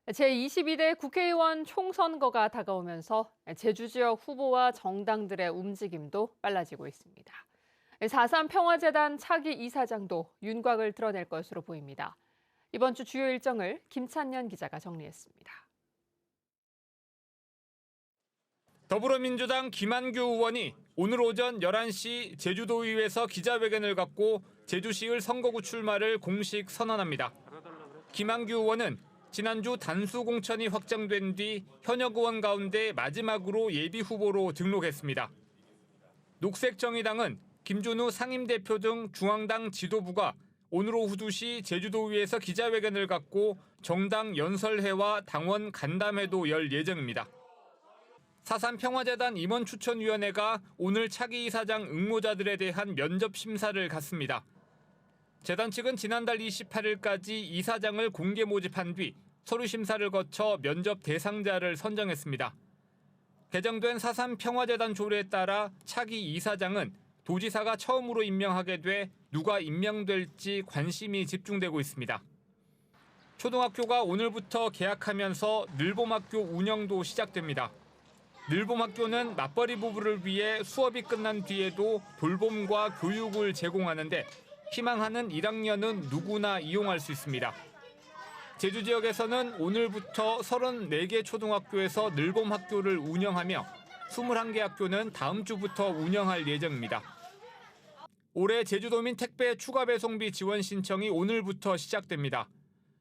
제22대 국회의원 총선거가 다가오면서 제주 지역 후보와 정당들의 움직임도 빨라지고 있습니다. 4.3 평화재단 차기 이사장도 윤곽을 드러낼 것으로 보입니다. 이번 주 주요 일정을 김찬년 기자가 정리했습니다. 더불어민주당 김한규 의원이 오늘 오전 11시 제주도의회에서 기자회견을 갖고 제주시의 선거구 출마를 공식 선언합니다. 김한규 의원은 지난주 단수 공천이 확정된 뒤 현역 의원 가운데 마지막으로 예비 후보로 등록했습니다. 녹색정의당은 김준우 상임대표 등 중앙당 지도부가 오늘 오후 2시 제주도의회에서 기자회견을 갖고 정당 연설회와 당원 간담회도 열 예정입니다. 4.3 평화재단 임원추천위원회가 오늘 차기 이사장 응모자들에 대한 면접 심사를 갖습니다. 재단 측은 지난달 28일까지 이사장을 공개 모집한 뒤 서류 심사를 거쳐 면접 대상자를 선정했습니다. 개정된 4.3 평화재단 조례에 따라 차기 이사장은 도지사가 처음으로 임명하게 돼 누가 임명될지 관심이 집중되고 있습니다. 초등학교가 오늘부터 개학하면서 늘봄학교 운영도 시작됩니다. 늘봄학교는 맞벌이 부부를 위해 수업이 끝난 뒤에도 돌봄과 교육을 제공하는데 희망하는 1학년은 누구나 이용할 수 있습니다. 제주 지역에서는 오늘부터 34개 초등학교에서 늘봄학교를 운영하며 21개 학교는 다음 주부터 운영할 예정입니다. 올해 제주도민 택배 추가 배송비 지원 신청이 오늘부터 시작됩니다.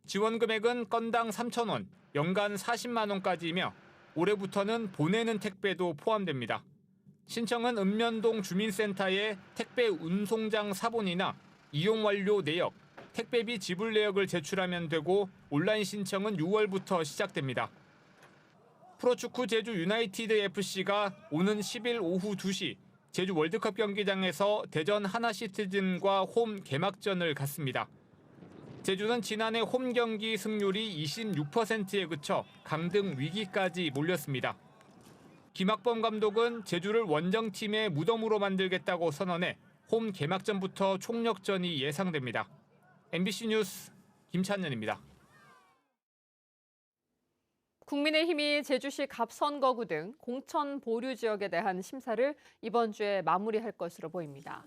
지원 금액은 건당 3,000원, 연간 40만 원까지이며 올해부터는 보내는 택배도 포함됩니다. 신청은 읍면동 주민센터에 택배 운송장 사본이나 이용 완료 내역, 택배비 지불 내역을 제출하면 되고 온라인 신청은 6월부터 시작됩니다. 프로축구 제주 유나이티드 FC가 오는 10일 오후 2시 제주 월드컵 경기장에서 대전 하나시티즌과 홈 개막전을 갖습니다. 제주는 지난해 홈 경기 승률이 26%에 그쳐 강등 위기까지 몰렸습니다. 김학범 감독은 제주를 원정팀의 무덤으로 만들겠다고 선언해 홈 개막전부터 총력전이 예상됩니다. MBC 뉴스 김찬년입니다. 국민의힘이 제주시 갑선거구 등 공천 보류 지역에 대한 심사를 이번 주에 마무리할 것으로 보입니다.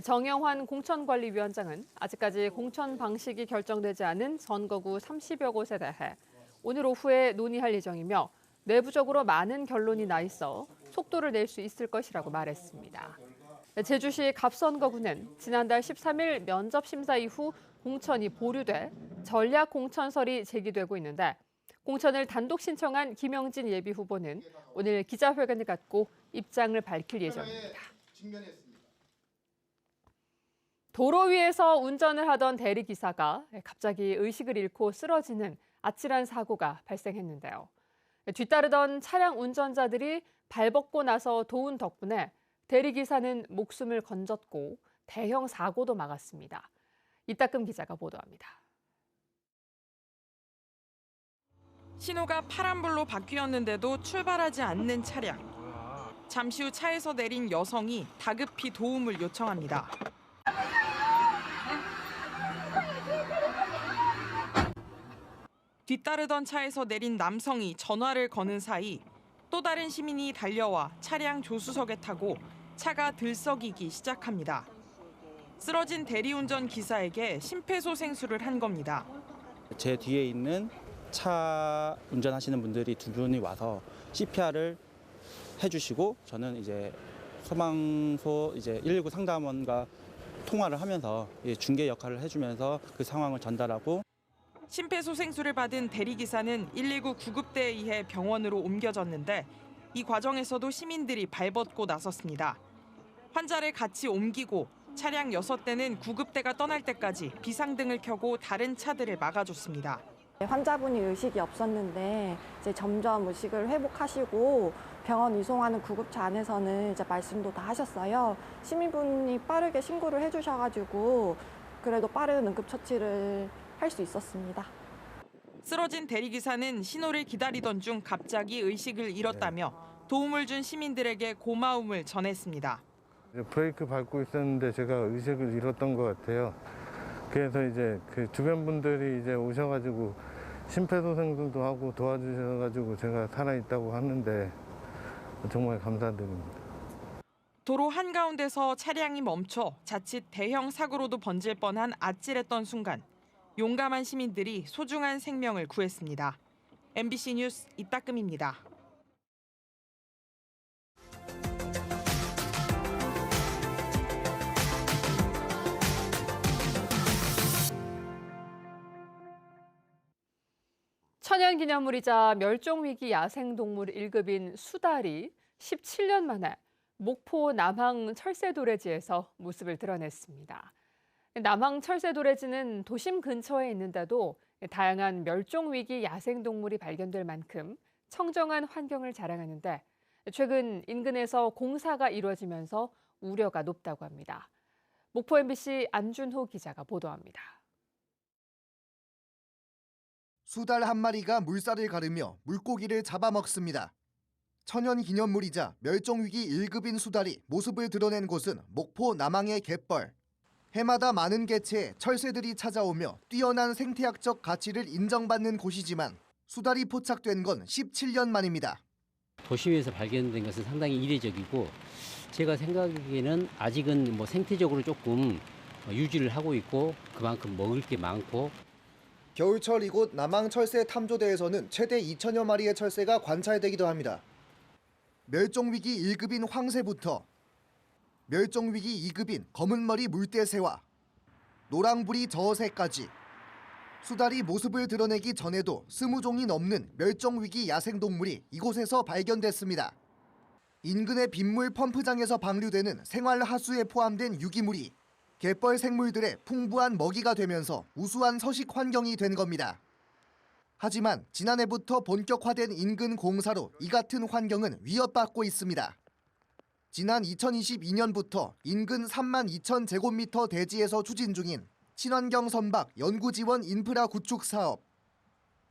정영환 공천관리위원장은 아직까지 공천 방식이 결정되지 않은 선거구 30여 곳에 대해 오늘 오후에 논의할 예정이며 내부적으로 많은 결론이 나 있어 속도를 낼 수 있을 것이라고 말했습니다. 제주시 갑선거구는 지난달 13일 면접 심사 이후 공천이 보류돼 전략 공천설이 제기되고 있는데 공천을 단독 신청한 김영진 예비 후보는 오늘 기자회견을 갖고 입장을 밝힐 예정입니다. 도로 위에서 운전을 하던 대리기사가 갑자기 의식을 잃고 쓰러지는 아찔한 사고가 발생했는데요. 뒤따르던 차량 운전자들이 발벗고 나서 도운 덕분에 대리기사는 목숨을 건졌고 대형 사고도 막았습니다. 이따금 기자가 보도합니다. 신호가 파란불로 바뀌었는데도 출발하지 않는 차량. 잠시 후 차에서 내린 여성이 다급히 도움을 요청합니다. 뒤따르던 차에서 내린 남성이 전화를 거는 사이 또 다른 시민이 달려와 차량 조수석에 타고 차가 들썩이기 시작합니다. 쓰러진 대리운전 기사에게 심폐소생술을 한 겁니다. 제 뒤에 있는 차 운전하시는 분들이 두 분이 와서 CPR을 해주시고 저는 이제 소방서 119 상담원과 통화를 하면서 중개 역할을 해주면서 그 상황을 전달하고 심폐소생술을 받은 대리기사는 119 구급대에 의해 병원으로 옮겨졌는데 이 과정에서도 시민들이 발벗고 나섰습니다. 환자를 같이 옮기고 차량 6대는 구급대가 떠날 때까지 비상등을 켜고 다른 차들을 막아줬습니다. 환자분이 의식이 없었는데 이제 점점 의식을 회복하시고 병원 이송하는 구급차 안에서는 이제 말씀도 다 하셨어요. 시민분이 빠르게 신고를 해주셔가지고 그래도 빠른 응급처치를 할 수 있었습니다. 쓰러진 대리기사는 신호를 기다리던 중 갑자기 의식을 잃었다며 도움을 준 시민들에게 고마움을 전했습니다. 브레이크 밟고 있었는데 제가 의식을 잃었던 것 같아요. 그래서 이제 그 주변 분들이 이제 오셔가지고 심폐소생술도 하고 도와주셔가지고 제가 살아있다고 하는데 정말 감사드립니다. 도로 한가운데서 차량이 멈춰 자칫 대형 사고로도 번질 뻔한 아찔했던 순간 용감한 시민들이 소중한 생명을 구했습니다. MBC 뉴스 이따금입니다. 천연기념물이자 멸종위기 야생동물 1급인 수달이 17년 만에 목포 남항 철새도래지에서 모습을 드러냈습니다. 남항 철새도래지는 도심 근처에 있는데도 다양한 멸종위기 야생동물이 발견될 만큼 청정한 환경을 자랑하는데 최근 인근에서 공사가 이루어지면서 우려가 높다고 합니다. 목포 MBC 안준호 기자가 보도합니다. 수달 한 마리가 물살을 가르며 물고기를 잡아먹습니다. 천연기념물이자 멸종위기 1급인 수달이 모습을 드러낸 곳은 목포 남항의 갯벌. 해마다 많은 개체의 철새들이 찾아오며 뛰어난 생태학적 가치를 인정받는 곳이지만 수달이 포착된 건 17년 만입니다. 도심에서 발견된 것은 상당히 이례적이고 제가 생각하기에는 아직은 생태적으로 조금 유지를 하고 있고 그만큼 먹을 게 많고 겨울철 이곳 남항 철새 탐조대에서는 최대 2천여 마리의 철새가 관찰되기도 합니다. 멸종위기 1급인 황새부터 멸종위기 2급인 검은머리 물대새와 노랑부리 저어새까지 수달이 모습을 드러내기 전에도 20종이 넘는 멸종위기 야생동물이 이곳에서 발견됐습니다. 인근의 빗물 펌프장에서 방류되는 생활하수에 포함된 유기물이 갯벌 생물들의 풍부한 먹이가 되면서 우수한 서식 환경이 된 겁니다. 하지만 지난해부터 본격화된 인근 공사로 이 같은 환경은 위협받고 있습니다. 지난 2022년부터 인근 3만 2천 제곱미터 대지에서 추진 중인 친환경 선박 연구지원 인프라 구축 사업.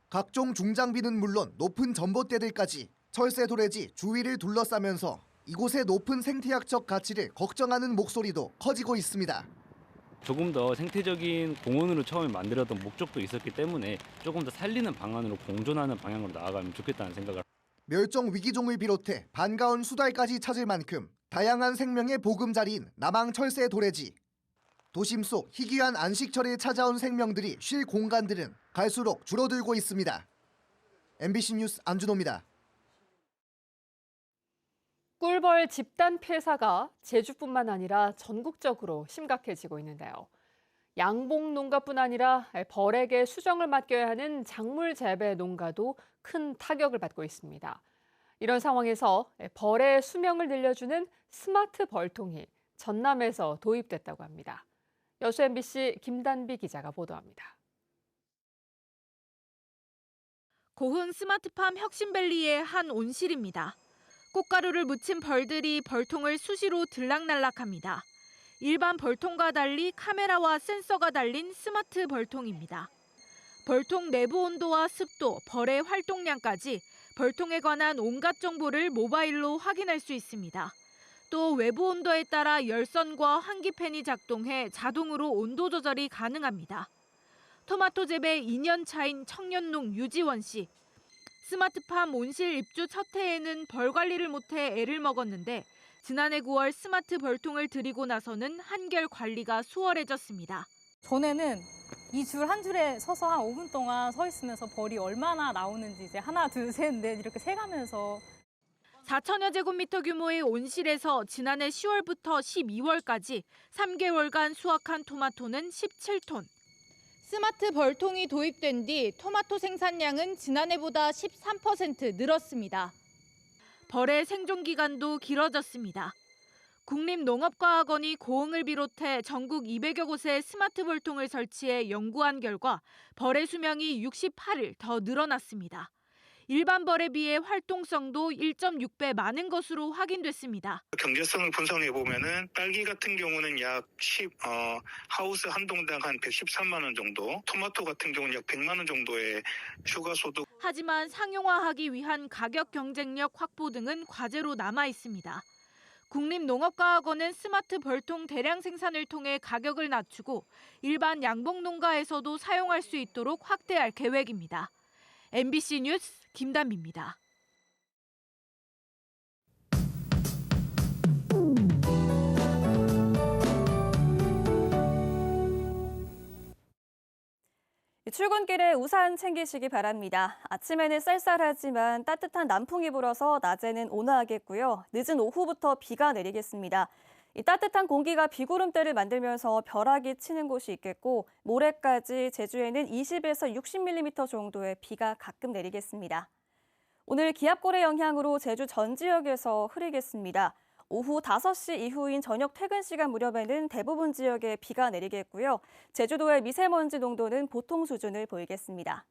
각종 중장비는 물론 높은 전봇대들까지 철새도래지 주위를 둘러싸면서 이곳의 높은 생태학적 가치를 걱정하는 목소리도 커지고 있습니다. 조금 더 생태적인 공원으로 처음에 만들었던 목적도 있었기 때문에 조금 더 살리는 방안으로 공존하는 방향으로 나아가면 좋겠다는 생각을. 멸종 위기종을 비롯해 반가운 수달까지 찾을 만큼 다양한 생명의 보금자리인 남항 철새 도래지. 도심 속 희귀한 안식처를 찾아온 생명들이 쉴 공간들은 갈수록 줄어들고 있습니다. MBC 뉴스 안준호입니다. 꿀벌 집단 폐사가 제주뿐만 아니라 전국적으로 심각해지고 있는데요. 양봉 농가뿐 아니라 벌에게 수정을 맡겨야 하는 작물 재배 농가도 큰 타격을 받고 있습니다. 이런 상황에서 벌의 수명을 늘려주는 스마트 벌통이 전남에서 도입됐다고 합니다. 여수 MBC 김단비 기자가 보도합니다. 고흥 스마트팜 혁신밸리의 한 온실입니다. 꽃가루를 묻힌 벌들이 벌통을 수시로 들락날락합니다. 일반 벌통과 달리 카메라와 센서가 달린 스마트 벌통입니다. 벌통 내부 온도와 습도, 벌의 활동량까지 벌통에 관한 온갖 정보를 모바일로 확인할 수 있습니다. 또 외부 온도에 따라 열선과 환기팬이 작동해 자동으로 온도 조절이 가능합니다. 토마토 재배 2년 차인 청년농 유지원 씨. 스마트팜 온실 입주 첫 해에는 벌 관리를 못해 애를 먹었는데 지난해 9월 스마트 벌통을 들이고 나서는 한결 관리가 수월해졌습니다. 전에는 이 줄 한 줄에 서서 한 5분 동안 서 있으면서 벌이 얼마나 나오는지 이제 하나, 둘, 셋, 넷 이렇게 세가면서 4천여 제곱미터 규모의 온실에서 지난해 10월부터 12월까지 3개월간 수확한 토마토는 17톤. 스마트 벌통이 도입된 뒤 토마토 생산량은 지난해보다 13% 늘었습니다. 벌의 생존 기간도 길어졌습니다. 국립농업과학원이 고흥을 비롯해 전국 200여 곳에 스마트 벌통을 설치해 연구한 결과 벌의 수명이 68일 더 늘어났습니다. 일반 벌에 비해 활동성도 1.6배 많은 것으로 확인됐습니다. 경제성을 분석해 보면은 딸기 같은 경우는 약 하우스 한 동당 한 113만 원 정도, 토마토 같은 경우는 약 100만 원 정도의 추가 소득. 하지만 상용화하기 위한 가격 경쟁력 확보 등은 과제로 남아 있습니다. 국립농업과학원은 스마트 벌통 대량 생산을 통해 가격을 낮추고 일반 양봉 농가에서도 사용할 수 있도록 확대할 계획입니다. MBC 뉴스 김담비입니다. 출근길에 우산 챙기시기 바랍니다. 아침에는 쌀쌀하지만 따뜻한 남풍이 불어서 낮에는 온화하겠고요. 늦은 오후부터 비가 내리겠습니다. 이 따뜻한 공기가 비구름대를 만들면서 벼락이 치는 곳이 있겠고 모레까지 제주에는 20에서 60mm 정도의 비가 가끔 내리겠습니다. 오늘 기압골의 영향으로 제주 전 지역에서 흐리겠습니다. 오후 5시 이후인 저녁 퇴근 시간 무렵에는 대부분 지역에 비가 내리겠고요. 제주도의 미세먼지 농도는 보통 수준을 보이겠습니다.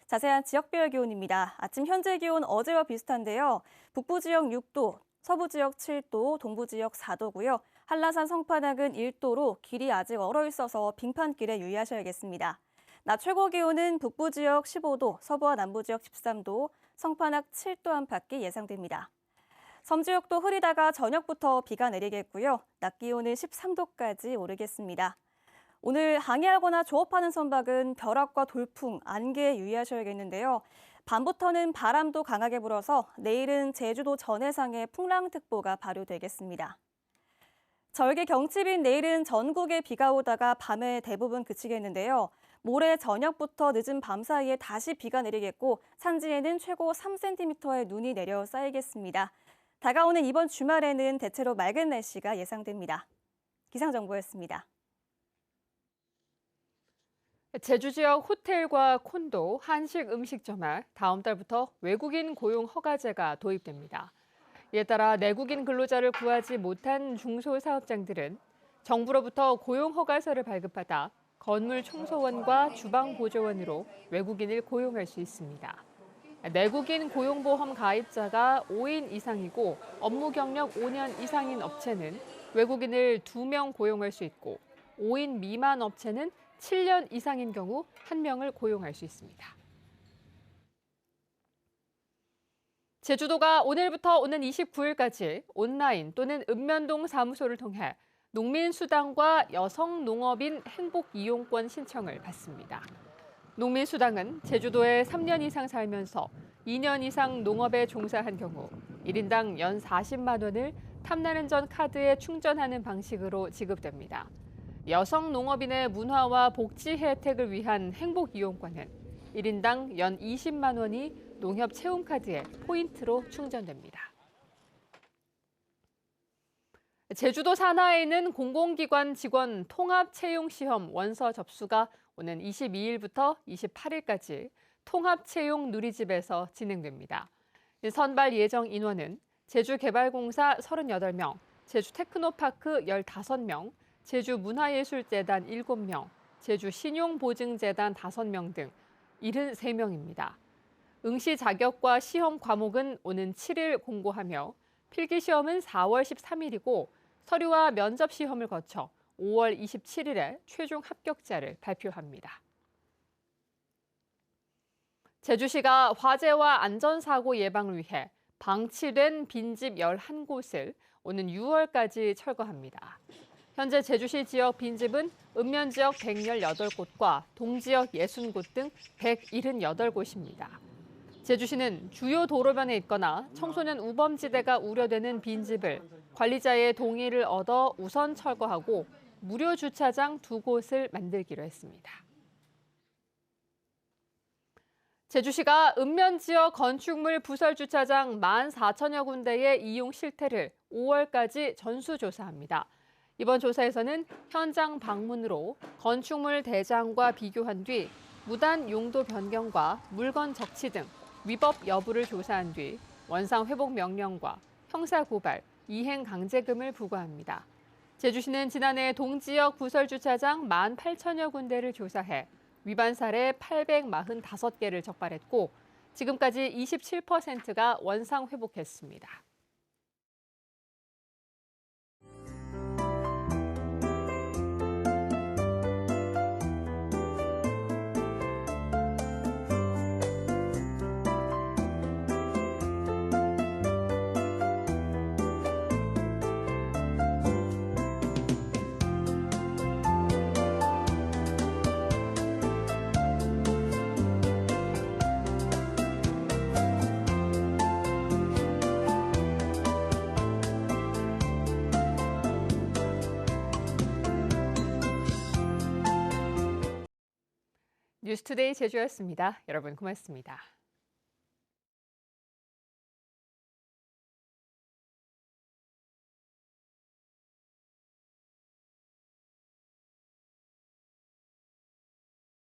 자세한 지역별 기온입니다. 아침 현재 기온 어제와 비슷한데요. 북부 지역 6도, 서부 지역 7도, 동부 지역 4도고요. 한라산 성판악은 1도로 길이 아직 얼어 있어서 빙판길에 유의하셔야겠습니다. 낮 최고 기온은 북부 지역 15도, 서부와 남부 지역 13도, 성판악 7도 안팎이 예상됩니다. 섬 지역도 흐리다가 저녁부터 비가 내리겠고요. 낮 기온은 13도까지 오르겠습니다. 오늘 항해하거나 조업하는 선박은 벼락과 돌풍, 안개에 유의하셔야겠는데요. 밤부터는 바람도 강하게 불어서 내일은 제주도 전해상에 풍랑특보가 발효되겠습니다. 절개 경칩인 내일은 전국에 비가 오다가 밤에 대부분 그치겠는데요. 모레 저녁부터 늦은 밤 사이에 다시 비가 내리겠고 산지에는 최고 3cm의 눈이 내려 쌓이겠습니다. 다가오는 이번 주말에는 대체로 맑은 날씨가 예상됩니다. 기상정보였습니다. 제주 지역 호텔과 콘도, 한식 음식점에 다음 달부터 외국인 고용 허가제가 도입됩니다. 이에 따라 내국인 근로자를 구하지 못한 중소사업장들은 정부로부터 고용 허가서를 발급받아 건물 청소원과 주방 보조원으로 외국인을 고용할 수 있습니다. 내국인 고용보험 가입자가 5인 이상이고 업무 경력 5년 이상인 업체는 외국인을 2명 고용할 수 있고 5인 미만 업체는 7년 이상인 경우 1명을 고용할 수 있습니다. 제주도가 오늘부터 오는 29일까지 온라인 또는 읍면동 사무소를 통해 농민수당과 여성농업인 행복이용권 신청을 받습니다. 농민수당은 제주도에 3년 이상 살면서 2년 이상 농업에 종사한 경우 1인당 연 40만 원을 탐나는 전 카드에 충전하는 방식으로 지급됩니다. 여성농업인의 문화와 복지 혜택을 위한 행복이용권은 1인당 연 20만 원이 농협 체험카드에 포인트로 충전됩니다. 제주도 산하에 있는 공공기관 직원 통합채용시험 원서 접수가 오는 22일부터 28일까지 통합채용 누리집에서 진행됩니다. 선발 예정 인원은 제주개발공사 38명, 제주테크노파크 15명, 제주문화예술재단 7명, 제주신용보증재단 5명 등 73명입니다. 응시 자격과 시험 과목은 오는 7일 공고하며 필기시험은 4월 13일이고 서류와 면접 시험을 거쳐 5월 27일에 최종 합격자를 발표합니다. 제주시가 화재와 안전사고 예방을 위해 방치된 빈집 11곳을 오는 6월까지 철거합니다. 현재 제주시 지역 빈집은 읍면 지역 118곳과 동지역 60곳 등 178곳입니다. 제주시는 주요 도로변에 있거나 청소년 우범지대가 우려되는 빈집을 관리자의 동의를 얻어 우선 철거하고 무료 주차장 2곳을 만들기로 했습니다. 제주시가 읍면 지역 건축물 부설 주차장 14,000여 군데의 이용 실태를 5월까지 전수조사합니다. 이번 조사에서는 현장 방문으로 건축물 대장과 비교한 뒤 무단 용도 변경과 물건 적치 등 위법 여부를 조사한 뒤 원상 회복 명령과 형사 고발, 이행 강제금을 부과합니다. 제주시는 지난해 동지역 부설 주차장 18,000여 군데를 조사해 위반 사례 845개를 적발했고 지금까지 27%가 원상 회복했습니다. 뉴스투데이 제주였습니다. 여러분 고맙습니다.